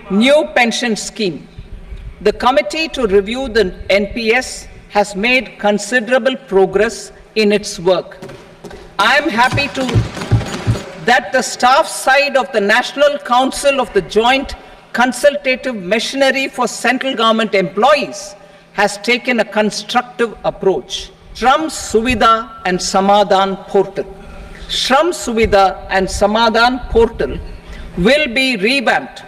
New pension scheme. The committee to review the NPS has made considerable progress in its work. I am happy that the staff side of the National Council of the Joint Consultative Machinery for Central Government Employees has taken a constructive approach. Shram Suvidha and Samadhan Portal. Shram Suvidha and Samadhan Portal will be revamped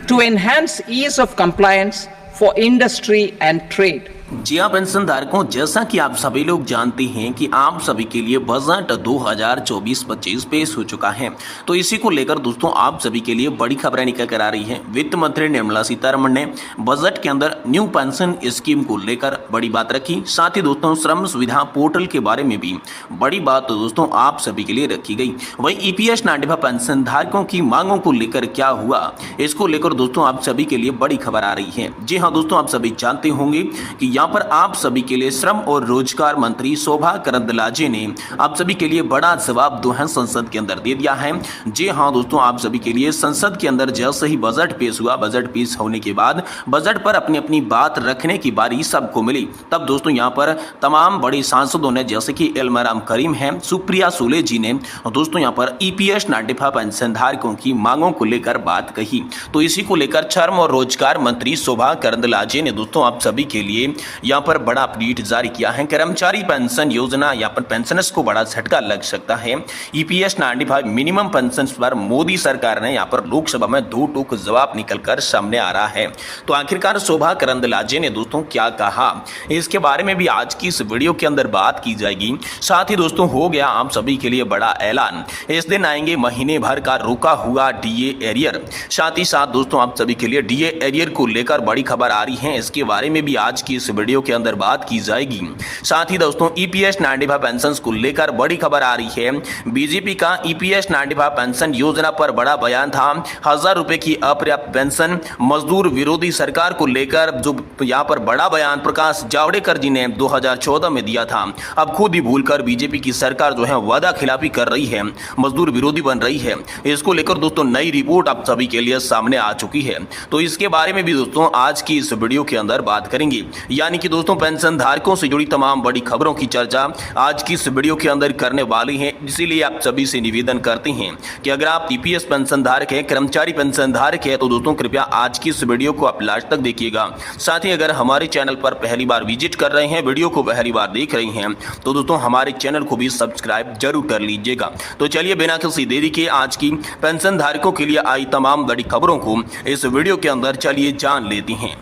to enhance ease of compliance for industry and trade. जी हाँ pension धारकों, जैसा कि आप सभी लोग जानते हैं कि आप सभी के लिए बजट 2024-25 पेश हो चुका है। तो इसी को लेकर दोस्तों आप सभी के लिए बड़ी खबरें निकल कर आ रही हैं। वित्त मंत्री निर्मला सीतारमण ने बजट के अंदर न्यू पेंशन स्कीम को लेकर बड़ी बात रखी। साथ ही दोस्तों श्रम सुविधा पोर्टल के बारे में भी बड़ी बात तो दोस्तों आप सभी के लिए रखी गई। वहीं EPS 95 पेंशन धारकों की मांगों को लेकर क्या हुआ, इसको लेकर दोस्तों आप सभी के लिए बड़ी खबर आ रही है। जी हाँ दोस्तों, आप सभी जानते होंगे कि यहाँ पर आप सभी के लिए श्रम और रोजगार मंत्री शोभा करंदलाजे ने आप सभी के लिए बड़ा जवाब दो है संसद के अंदर दे दिया है। जी हाँ दोस्तों, आप सभी के लिए संसद के अंदर जैसे ही बजट पेश हुआ, बजट पेश होने के बाद बजट पर अपनी अपनी बात रखने की बारी सबको मिली। तब दोस्तों यहाँ पर तमाम बड़े सांसदों ने, जैसे कि इल्माराम करीम है, सुप्रिया सुले जी ने दोस्तों यहाँ पर EPS 95 पेंशन धारकों की मांगों को लेकर बात कही। तो इसी को लेकर श्रम और रोजगार मंत्री शोभा करंदलाजे ने दोस्तों आप सभी के लिए यहाँ पर बड़ा अपडेट जारी किया है। कर्मचारी पेंशन योजना, यहाँ पर पेंशनर्स को बड़ा झटका लग सकता है। EPS 95 मिनिमम पेंशन पर मोदी सरकार ने यहाँ पर लोकसभा में दो टूक जवाब निकलकर सामने आ रहा है। तो आखिरकार शोभा करंदलाजे ने दोस्तों क्या कहा, इसके बारे में भी आज की इस वीडियो के अंदर बात की जाएगी। साथ ही दोस्तों हो गया आप सभी के लिए बड़ा ऐलान, इस दिन आएंगे महीने भर का रुका हुआ DA एरियर। साथ ही साथ दोस्तों आप सभी के लिए DA एरियर को लेकर बड़ी खबर आ रही है, इसके बारे में भी आज की इस वीडियो के अंदर बात की जाएगी। साथ ही दोस्तों EPS 95 पेंशन को लेकर बड़ी खबर आ रही है। बीजेपी का EPS 95 पेंशन योजना पर बड़ा बयान था। 1000 रुपए की अपर्याप्त पेंशन, मजदूर विरोधी सरकार को लेकर जो यहाँ पर बड़ा बयान प्रकाश जावड़ेकर जी ने 2014 में दिया था। अब खुद ही भूलकर बीजेपी की सरकार जो है वादा खिलाफी कर रही है, मजदूर विरोधी बन रही है। इसको लेकर दोस्तों नई रिपोर्ट आप सभी के लिए सामने आ चुकी है। तो इसके बारे में भी दोस्तों आज की इस वीडियो के अंदर बात करेंगे। यानी कि दोस्तों पेंशन धारकों से जुड़ी तमाम बड़ी खबरों की चर्चा आज की इस वीडियो के अंदर करने वाली है। इसीलिए आप सभी से निवेदन करते हैं कि अगर आप EPS पेंशन धारक है, कर्मचारी पेंशन धारक है, तो दोस्तों कृपया आज की इस वीडियो को आप लास्ट तक देखिएगा। साथ ही अगर हमारे चैनल पर पहली बार विजिट कर रहे हैं, वीडियो को पहली बार देख रहे हैं, तो दोस्तों हमारे चैनल को भी सब्सक्राइब जरूर कर लीजिएगा। तो चलिए बिना किसी देरी के आज की पेंशन धारकों के लिए आई तमाम बड़ी खबरों को इस वीडियो के अंदर चलिए जान लेते हैं।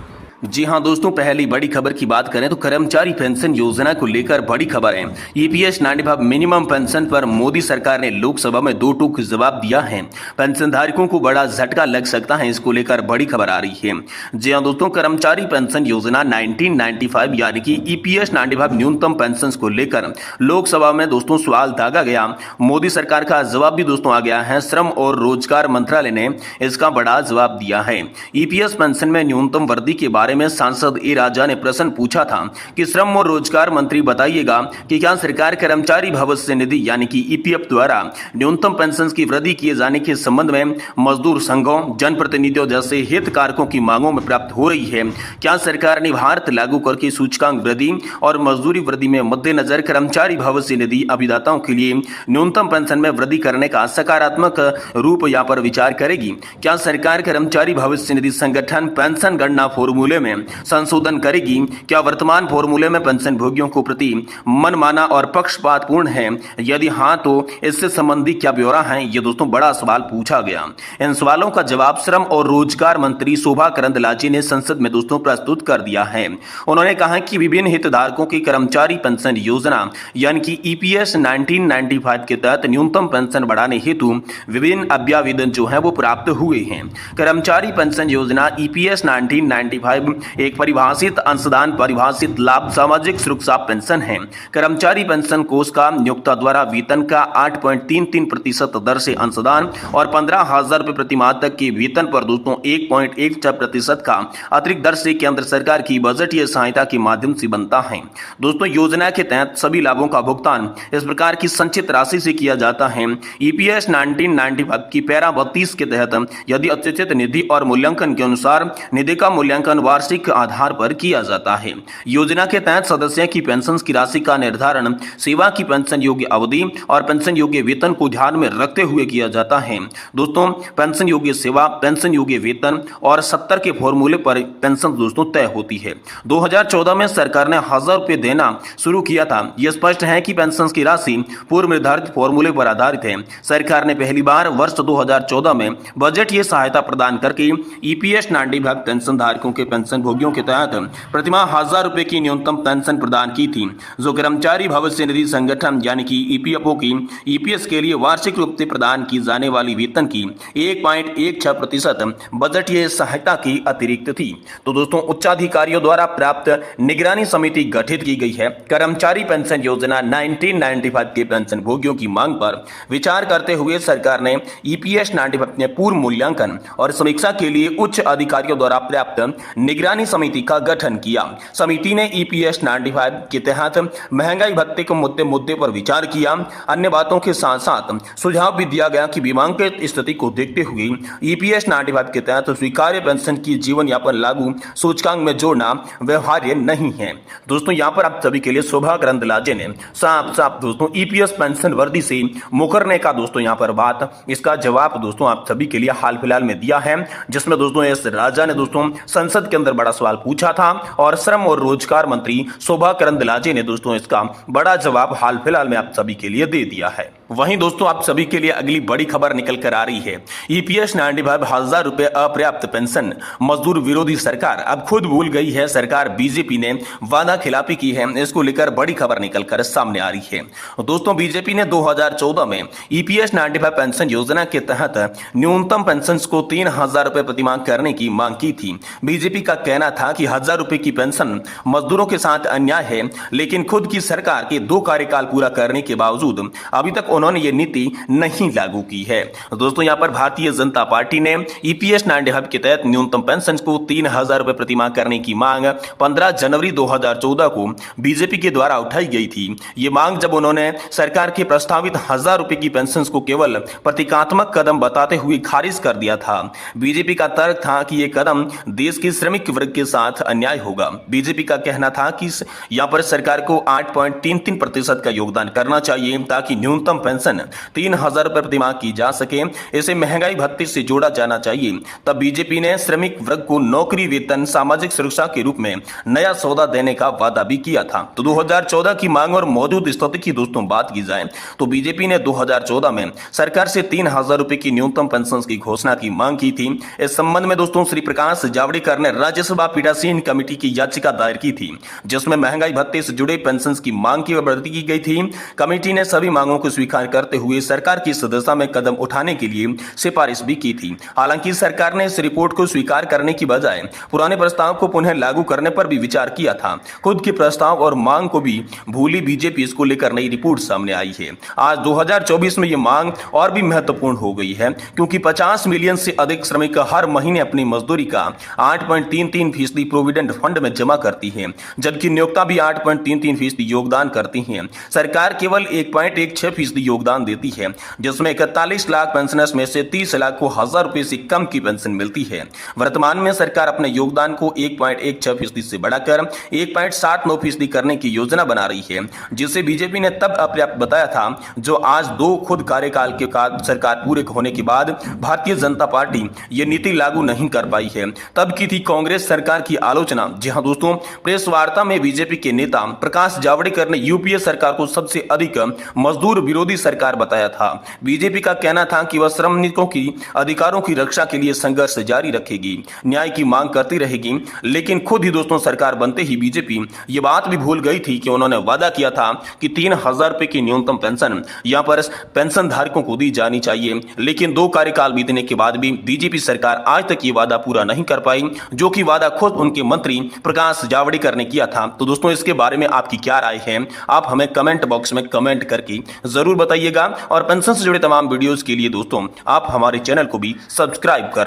जी हाँ दोस्तों, पहली बड़ी खबर की बात करें तो कर्मचारी पेंशन योजना को लेकर बड़ी खबर है। EPS 95 मिनिमम पेंशन पर मोदी सरकार ने लोकसभा में दो टूक जवाब दिया है। पेंशन धारकों को बड़ा झटका लग सकता है, इसको लेकर बड़ी खबर आ रही है। जी हाँ दोस्तों, कर्मचारी पेंशन योजना 1995 यानी कि EPS 95 न्यूनतम पेंशन को लेकर लोकसभा में दोस्तों सवाल दागा गया। मोदी सरकार का जवाब भी दोस्तों आ गया है। श्रम और रोजगार मंत्रालय ने इसका बड़ा जवाब दिया है। EPS पेंशन में न्यूनतम वृद्धि के बारे में सांसद ए राजा ने प्रश्न पूछा था कि श्रम और रोजगार मंत्री बताइएगा कि क्या सरकार कर्मचारी भविष्य निधि यानी कि EPF द्वारा न्यूनतम पेंशन की वृद्धि किए जाने के संबंध में मजदूर संघों, जनप्रतिनिधियों जैसे हितधारकों की मांगों में प्राप्त हो रही है। क्या सरकार ने भारत लागू करके सूचकांक वृद्धि और मजदूरी वृद्धि में मद्देनजर कर्मचारी भविष्य निधि अभिदाताओं के लिए न्यूनतम पेंशन में वृद्धि करने का सकारात्मक रूप यहाँ पर विचार करेगी? क्या सरकार कर्मचारी भविष्य निधि संगठन पेंशन गणना फॉर्मूले में संशोधन करेगी? क्या वर्तमान फॉर्मूले में पेंशन भोगियों को प्रति मनमाना और पक्षपातपूर्ण है? यदि हाँ तो इससे संबंधित क्या ब्यौरा है? ये दोस्तों बड़ा सवाल पूछा गया। इन सवालों का जवाब श्रम और रोजगार मंत्री शोभा करंदलाजे ने संसद में दोस्तों प्रस्तुत कर दिया है। उन्होंने कहा कि विभिन्न हितधारकों की कर्मचारी पेंशन योजना यानी कि EPS 1995 के तहत न्यूनतम पेंशन बढ़ाने हेतु विभिन्न अभ्यावेदन जो है वो प्राप्त हुए हैं। कर्मचारी पेंशन योजना EPS 1995 अलग एक परिभाषित अंशदान परिभाषित लाभ सामाजिक सुरक्षा पेंशन है। कर्मचारी पेंशन कोष का नियोक्ता द्वारा वेतन का 8.33% दर से अंशदान और 15,000 रुपये प्रति माह तक के वेतन पर दोस्तों 1.16% का अतिरिक्त दर से केंद्र सरकार की बजटीय सहायता के माध्यम से बनता है। दोस्तों योजना के तहत सभी लाभों का भुगतान इस प्रकार की संचित राशि से किया जाता है। ईपीएस 1995 की पैरा 32 के तहत यदि अत्यचित निधि और मूल्यांकन के अनुसार निधि का मूल्यांकन वार्षिक आधार पर किया जाता है। योजना के तहत सदस्य की पेंशन की राशि का निर्धारण सेवा की पेंशन योग्य अवधि और पेंशन योग्य वेतन को ध्यान में रखते हुए किया जाता है। दोस्तों पेंशन योग्य सेवा, पेंशन योग्य वेतन और 70 के फॉर्मूले पर पेंशन दोस्तों तय होती है। 2014 में सरकार ने 1,000 रुपये देना शुरू किया था। यह स्पष्ट है कि पेंशन की राशि पूर्व निर्धारित फॉर्मूले पर आधारित है। सरकार ने पहली बार वर्ष 2014 में बजटीय सहायता प्रदान करके ईपीएस 95 पेंशन धारकों के पेंशन भोगियों के तहत प्रतिमाह 1,000 रुपये की न्यूनतम पेंशन प्रदान की थी, जो कर्मचारी भविष्य निधि संगठन यानी कि ईपीएफओ की ईपीएस के लिए वार्षिक रूप से प्रदान की जाने वाली वेतन की 1.16% बजटीय सहायता की अतिरिक्त थी। तो दोस्तों उच्चाधिकारियों द्वारा प्राप्त निगरानी समिति गठित की गई है। कर्मचारी पेंशन योजना 1995 के पेंशन भोगियों की मांग पर विचार करते हुए सरकार ने ईपीएस 95 में पूर्व मूल्यांकन और समीक्षा के लिए उच्च अधिकारियों द्वारा प्राप्त निगरानी समिति का गठन किया। समिति ने ईपीएस 95 के तहत महंगाई भत्ते के मुद्दे पर विचार किया। अन्य बातों के साथ साथ सुझाव भी दिया गया कि बीमांकित स्थिति को देखते हुए ईपीएस 95 के तहत स्वीकार्य पेंशन की जीवन यापन लागू सूचकांक में जोड़ना व्यवहार्य नहीं है। दोस्तों यहाँ पर आप सभी के लिए शोभा करंदलाजे ने साफ दोस्तों ईपीएस पेंशन वर्दी से मुकरने का दोस्तों यहाँ पर बात, इसका जवाब दोस्तों आप सभी के लिए हाल फिलहाल में दिया है, जिसमें दोस्तों एस राजा ने दोस्तों संसद के अंदर बड़ा सवाल पूछा था और श्रम और रोजगार मंत्री शोभा करंदलाजे ने दोस्तों इसका बड़ा जवाब हाल फिलहाल में आप सभी के लिए दे दिया है। वहीं दोस्तों आप सभी के लिए अगली बड़ी खबर निकल कर आ रही है। ईपीएस 95 1,000 रुपए अपर्याप्त पेंशन, मजदूर विरोधी सरकार अब खुद भूल गई है। सरकार बीजेपी ने वादा खिलाफी की है, इसको लेकर बड़ी खबर निकल कर सामने आ रही है। दोस्तों बीजेपी ने 2014 में ईपीएस 95 पेंशन योजना के तहत न्यूनतम पेंशन को 3,000 रुपए प्रतिमाह करने की मांग की थी। बीजेपी का कहना था कि 1,000 रुपए की पेंशन मजदूरों के साथ अन्याय है, लेकिन खुद की सरकार के 2 कार्यकाल पूरा करने के बावजूद अभी तक उन्होंने ये नीति नहीं लागू की है। दोस्तों यहाँ पर भारतीय जनता पार्टी ने ईपीएस 95 के तहत न्यूनतम पेंशन को 3,000 रुपए प्रतिमाह करने की मांग 15 जनवरी 2014 को बीजेपी के द्वारा उठाई गई थी। ये मांग जब उन्होंने सरकार के प्रस्तावित 1,000 रुपए की पेंशन को केवल प्रतीकात्मक कदम बताते हुए खारिज कर दिया था। बीजेपी का तर्क था कि यह कदम देश के श्रमिक वर्ग के साथ अन्याय होगा। बीजेपी का कहना था कि यहाँ पर सरकार को 8.33% का योगदान करना चाहिए ताकि न्यूनतम पेंशन 3,000 रुपए प्रति माह की जा सके। इसे महंगाई भत्ते से जोड़ा जाना चाहिए। तब बीजेपी ने श्रमिक वर्ग को नौकरी, वेतन, सामाजिक सुरक्षा के रूप में नया सौदा देने का वादा भी किया था। तो 2014 की मांग और मौजूद स्थिति की दोस्तों बात की जाए तो बीजेपी ने 2014 में सरकार से 3,000 रुपए की न्यूनतम पेंशन की घोषणा की मांग की थी। इस संबंध में दोस्तों श्री प्रकाश जावड़ेकर ने राज्यसभा पीठासीन कमेटी की याचिका दायर की थी, जिसमें महंगाई भत्ते से जुड़े पेंशन की मांग की वृद्धि की गई थी। कमेटी ने सभी मांगों को स्वीकार करते हुए सरकार की सदस्यता में कदम उठाने के लिए सिफारिश भी की थी। हालांकि सरकार ने इस रिपोर्ट को स्वीकार करने की बजाय पुराने प्रस्ताव को पुनः लागू करने पर भी विचार किया था। खुद के प्रस्ताव और मांग को भी भूली बीजेपी इसको लेकर नई रिपोर्ट सामने आई है। आज 2024 में यह मांग और भी महत्वपूर्ण हो गई है, क्योंकि 50 मिलियन से अधिक श्रमिक हर महीने अपनी मजदूरी का 8.33% प्रोविडेंट फंड में जमा करती है, जबकि नियोक्ता भी 8.33% योगदान करती है। सरकार केवल 1.16% योगदान देती है, जिसमें 41 लाख पेंशनर्स में से 30 लाख को 1,000 रुपए से कम की पेंशन मिलती है। वर्तमान में सरकार अपने योगदान को 1.16% से बढ़ाकर 1.79% करने की योजना बना रही है, जिसे बीजेपी ने तब अपर्याप्त बताया था, जो आज 2 खुद कार्यकाल के बाद सरकार पूरे होने के बाद भारतीय जनता पार्टी ये नीति लागू नहीं कर पाई है। तब की थी कांग्रेस सरकार की आलोचना। जी हां दोस्तों, प्रेस वार्ता में बीजेपी के नेता प्रकाश जावड़ेकर ने यूपीए सरकार को सबसे अधिक मजदूर विरोधी सरकार बताया था। बीजेपी का कहना था कि वह श्रमिकों की अधिकारों की रक्षा के लिए संघर्ष जारी रखेगी, न्याय की मांग करती रहेगी। लेकिन खुद ही दोस्तों सरकार बनते ही बीजेपी ये बात भी भूल गई थी कि उन्होंने वादा किया था कि 3,000 रुपए की न्यूनतम पेंशन यहाँ पर पेंशन धारकों को दी जानी चाहिए। लेकिन 2 कार्यकाल बीतने के बाद भी बीजेपी सरकार आज तक ये वादा पूरा नहीं कर पाई, जो कि वादा खुद उनके मंत्री प्रकाश जावड़ेकर ने किया था। तो दोस्तों इसके बारे में आपकी क्या राय है, आप हमें कमेंट बॉक्स में कमेंट करके जरूर बताइएगा। और पेंशन से जुड़े तमाम वीडियोस के लिए दोस्तों आप हमारे चैनल को भी सब्सक्राइब कर